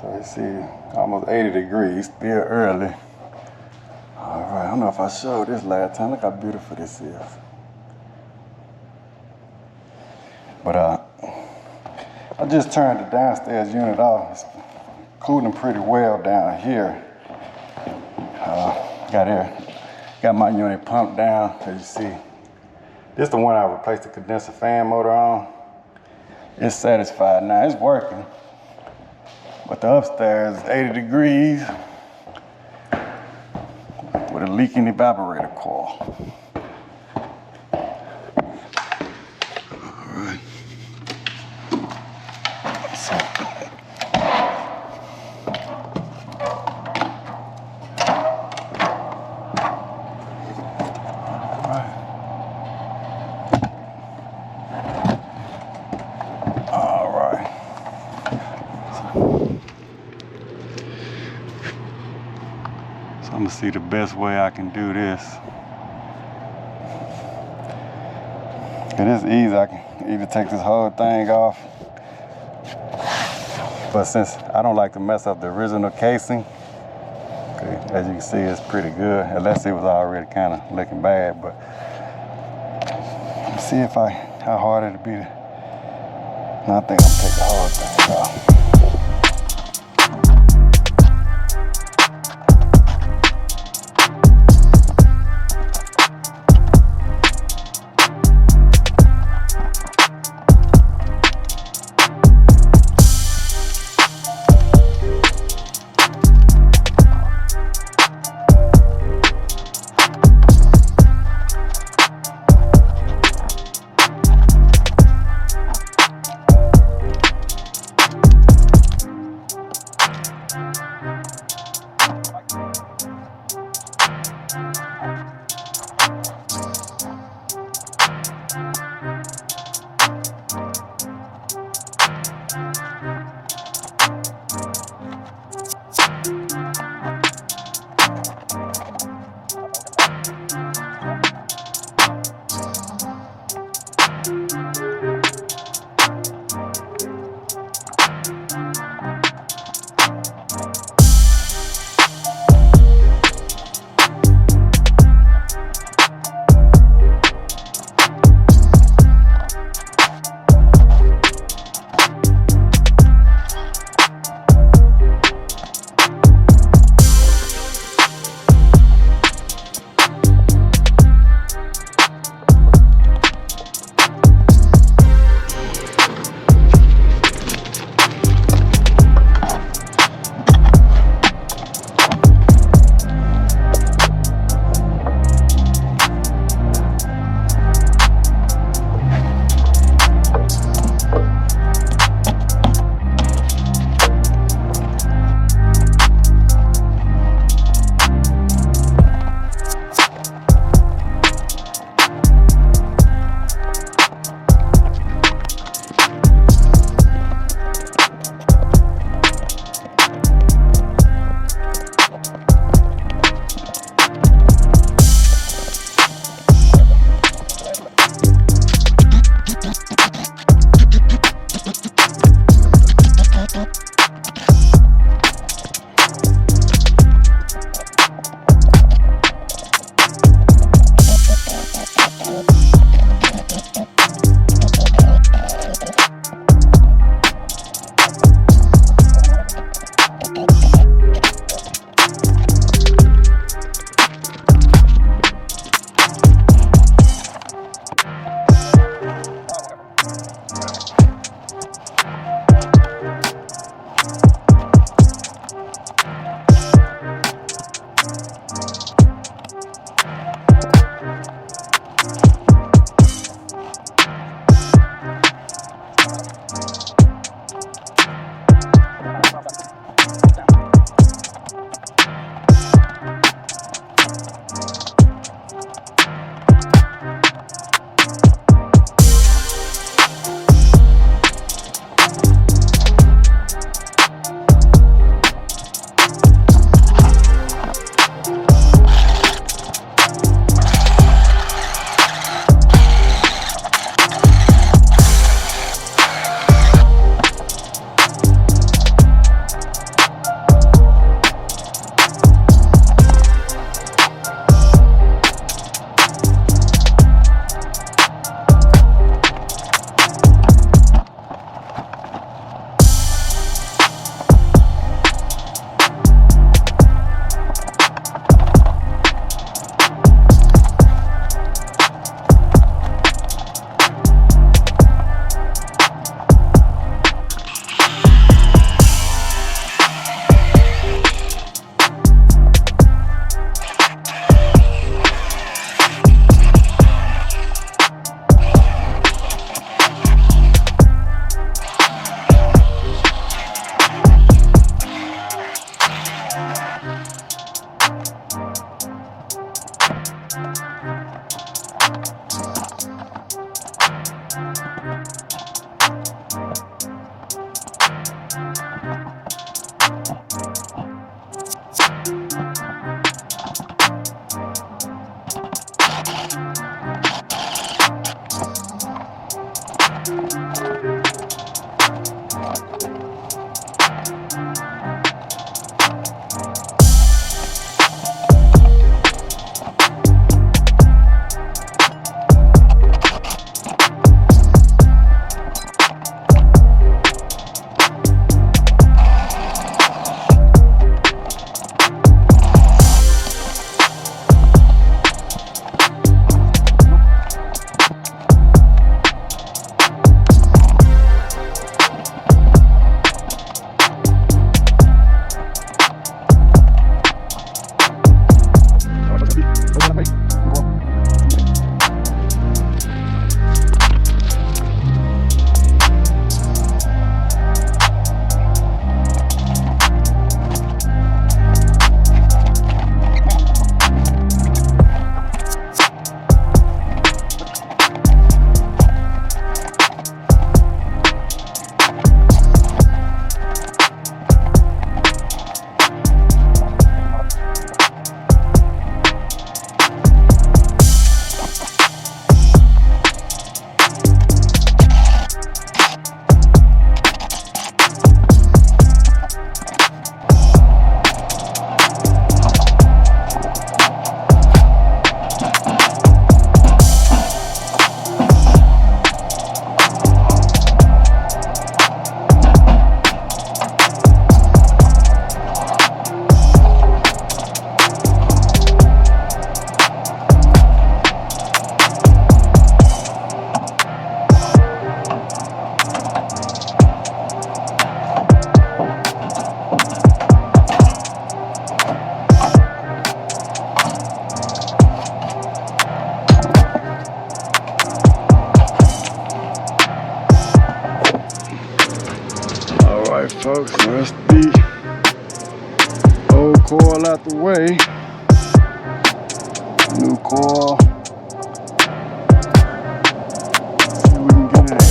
So you see, almost 80 degrees, still early. All right, I don't know if I showed this last time. Look how beautiful this is. But I just turned the downstairs unit off. It's cooling pretty well down here. Got my unit pumped down, as you see. This is the one I replaced the condenser fan motor on. It's satisfied now, it's working. But the upstairs is 80 degrees with a leaking evaporator coil. All right. So, I'm gonna see the best way I can do this. It is easy. I can either take this whole thing off, but since I don't like to mess up the original casing, okay, as you can see, it's pretty good, unless it was already kind of looking bad. But let's see how hard it'll be. No, I think I'm gonna take the whole thing off. Alright folks, so that's the old coil out the way. New coil. See if we can get it.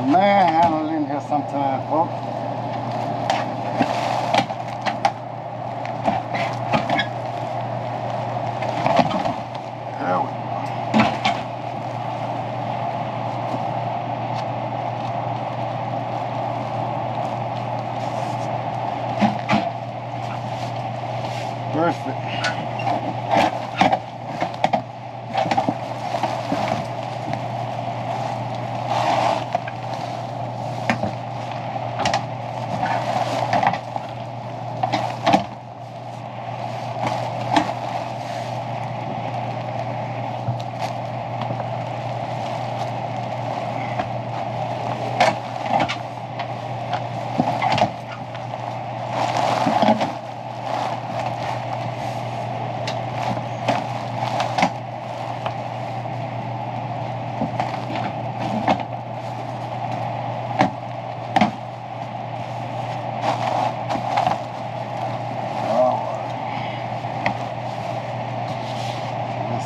Manhandle in here sometime, folks. There we go. Perfect.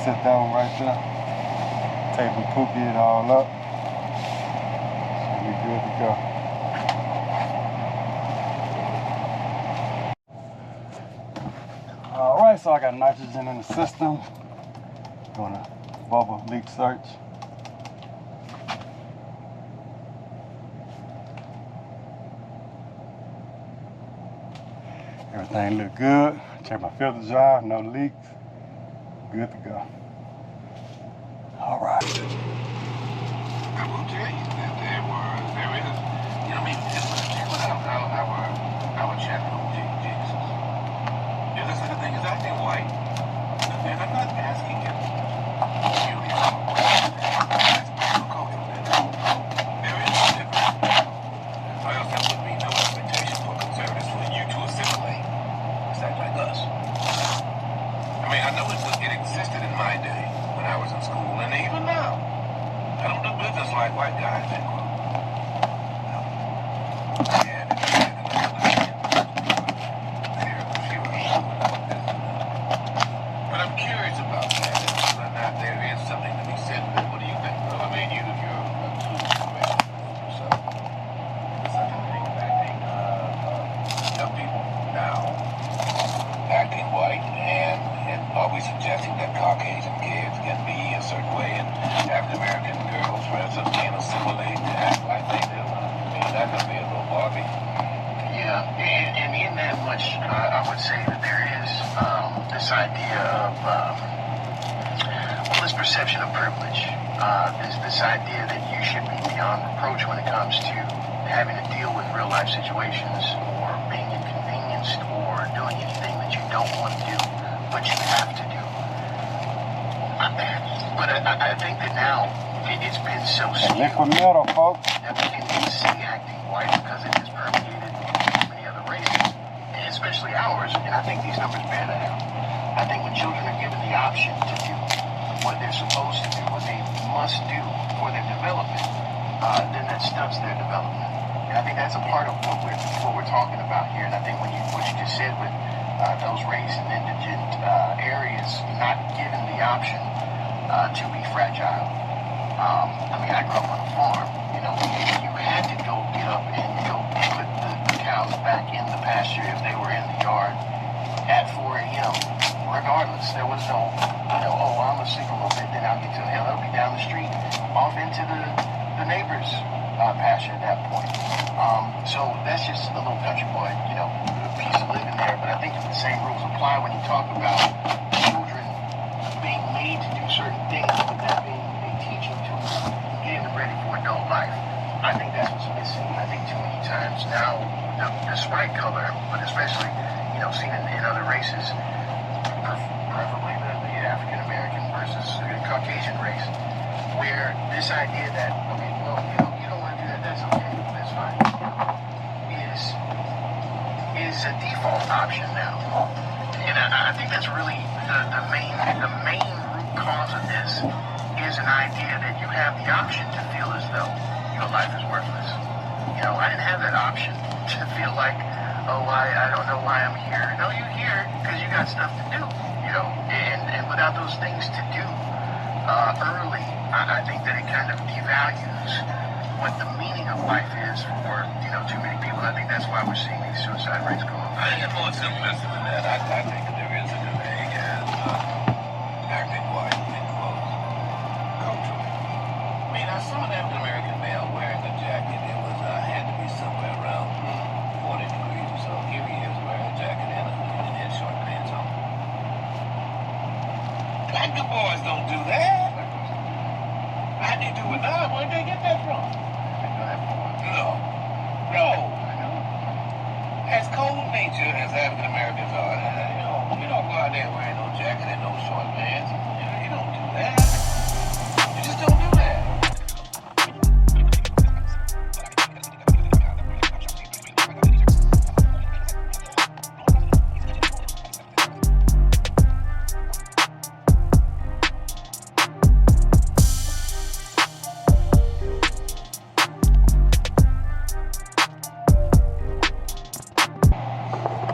Set that one right there. Tape and pookie it all up. Should be good to go. Alright, so I got nitrogen in the system. Doing a bubble leak search. Everything look good. Check my filter jar, no leaks. Good to go. All right. I will tell you that there is, you know, I mean, just without our chat room Jesus. There's this other thing is acting white, and I'm not asking him. There is a difference. Or else there would be no expectation for conservatives for you to assimilate. It's not like us. I mean, I know it existed in my day when I was in school, and even now, I don't do business like white guys. But I'm curious about that, whether or not there is something to be said for it. What do you think? Well, I mean, you're a so there's such a thing as acting young people now acting white and always suggesting that Caucasian kids can be a certain way and African American girls, for instance, can assimilate to act like they do. I mean, that could be a little Barbie. Yeah, and in that much, I would say that there is this idea of, this perception of privilege, this idea that you should be beyond reproach when it comes to having to deal with real life situations or being inconvenienced or doing anything that you don't want to do, but you have to do. But I think that now it's been so skewed that we can see acting white because it has permeated many other races, and especially ours, and I think these numbers bear that out. I think when children are given the option to do what they're supposed to do, what they must do for their development, then that stunts their development. And I think that's a part of what we're talking about here. And I think what you just said with those race and indigent areas not given the option to be fragile. I mean, I grew up on a farm. You know, you had to go get up and go put the cows back in the pasture if they were in the yard at 4 a.m. Regardless, there was no, oh, I'm a sick a little bit, then I'll get to hell. I'll be down the street, off into the neighbor's pasture at that point. So that's just a little country boy, piece of living there. But I think the same rules apply when you talk about children races, preferably the African American versus the Caucasian race, where this idea that, okay, well, you don't want to do that, that's okay, that's fine, is a default option now. And I think that's really the main root cause of this, is an idea that you have the option to feel as though your life is worthless. I didn't have that option to feel like, oh, I don't know why I'm here. No, you're here because you got stuff to do, and without those things to do early, I think that it kind of devalues what the meaning of life is for, too many people. I think that's why we're seeing these suicide rates go up. I think it's more simplistic than that. I think that there is a debate as acting white and clothes culturally. I mean, I saw an African American male wearing a jacket that was had to be somewhere around 40 degrees or so. Here he is wearing a jacket and a hood and his short pants on. Black good boys don't do that. How do you do it now? Where'd they get that from? No. As cold nature as African Americans are, we don't go out there wearing no jacket and no short pants. You don't do that. You just don't do that.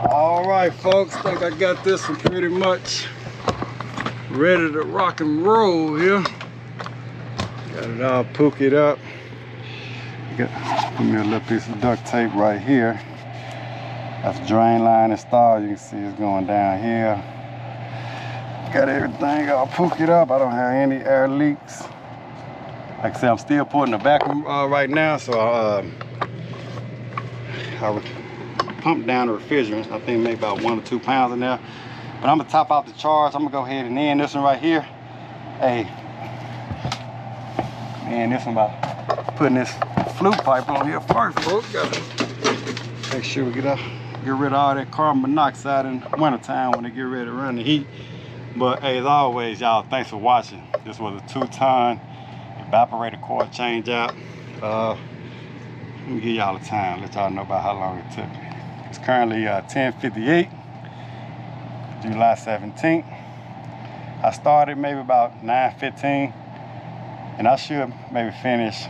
All right, folks, think I got this one pretty much ready to rock and roll here. Got it all pookied up. Put me a little piece of duct tape right here. That's the drain line installed. You can see it's going down here. Got everything all pookied up. I don't have any air leaks. Like I said, I'm still putting the vacuum right now, so I pump down the refrigerant. I think maybe about 1 or 2 pounds in there. But I'm gonna top out the charge. I'm gonna go ahead and end this one right here. Hey, man, this one about putting this flute pipe on here first, folks. Gotta make sure we get rid of all that carbon monoxide in the wintertime when they get ready to run the heat. But hey, as always, y'all, thanks for watching. This was a 2-ton evaporator coil change out. Let me give y'all the time, let y'all know about how long it took me. It's currently 10:58, July 17th. I started maybe about 9:15, and I should maybe finish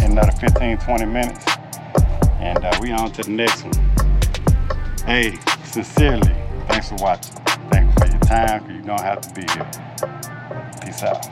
in another 15-20 minutes. And we on to the next one. Hey, sincerely, thanks for watching. Thank you for your time, because you don't have to be here. Peace out.